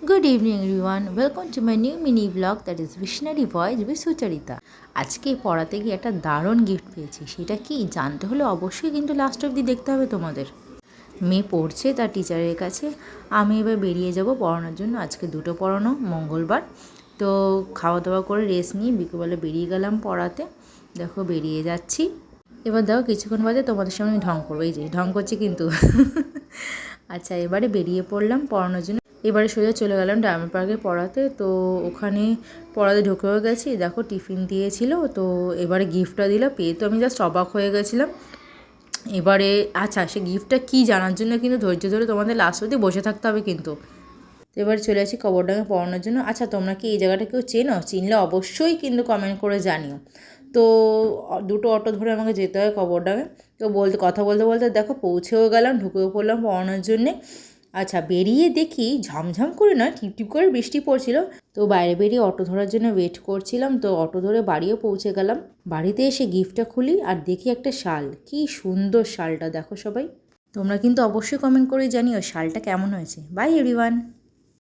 Good evening everyone. Welcome to my new mini vlog that is Visionary Voice with Sucharita. আজকে পড়াতে গিয়ে একটা দারুণ গিফট পেয়েছি। সেটা কি জানতে হলে অবশ্যই কিন্তু লাস্ট অবধি দেখতে হবে তোমাদের। মেয়ে পড়ছে তার টিচারের কাছে, আমি এবার বেরিয়ে যাব পড়ানোর জন্য। আজকে দুটো পড়ানো, মঙ্গলবার। তো খাওয়া দাওয়া করে রেস্ট নিয়ে বিকেলবেলা বেরিয়ে গেলাম পড়াতে। দেখো বেরিয়ে যাচ্ছি। এবার দেখো কিছুক্ষণ বাদে তোমাদের সামনে ঢং করবো, এই যে ঢং করছি কিন্তু। আচ্ছা এবারে বেরিয়ে পড়লাম পড়ানোর জন্য। এবারে সোজা চলে গেলাম ডায়মন্ড পার্কে পড়াতে। তো ওখানে পড়াতে ঢুকেও গেছি, দেখো টিফিন দিয়েছিল। তো এবারে গিফটটা দিল, পেয়ে তো আমি জাস্ট অবাক হয়ে গেছিলাম। এবারে আচ্ছা সে গিফটটা কী জানার জন্য কিন্তু ধৈর্য ধরে তোমাদের লাস্ট অবধি বসে থাকতে হবে কিন্তু। তো এবার চলে আসি কবরডাঙ্গা পড়ানোর জন্য। আচ্ছা তোমরা কি এই জায়গাটা কেউ চেনো? চিনলে অবশ্যই কিন্তু কমেন্ট করে জানিও। তো দুটো অটো ধরে আমাকে যেতে হয় কবরডাঙ্গায়। তো কথা বলতে বলতে দেখো পৌঁছেও গেলাম, ঢুকেও পড়লাম পড়ানোর জন্যে। আচ্ছা বেরিয়ে দেখি ঝমঝম করে না, টিপটিপ করে বৃষ্টি পড়ছিল। তো বাইরে বেরিয়ে অটো ধরার জন্য ওয়েট করছিলাম। তো অটো ধরে বাড়িও পৌঁছে গেলাম। বাড়িতে এসে গিফটটা খুলি আর দেখি একটা শাল। কি সুন্দর শালটা, দেখো সবাই। তোমরা কিন্তু অবশ্যই কমেন্ট করে জানিও শালটা কেমন হয়েছে। By everyone.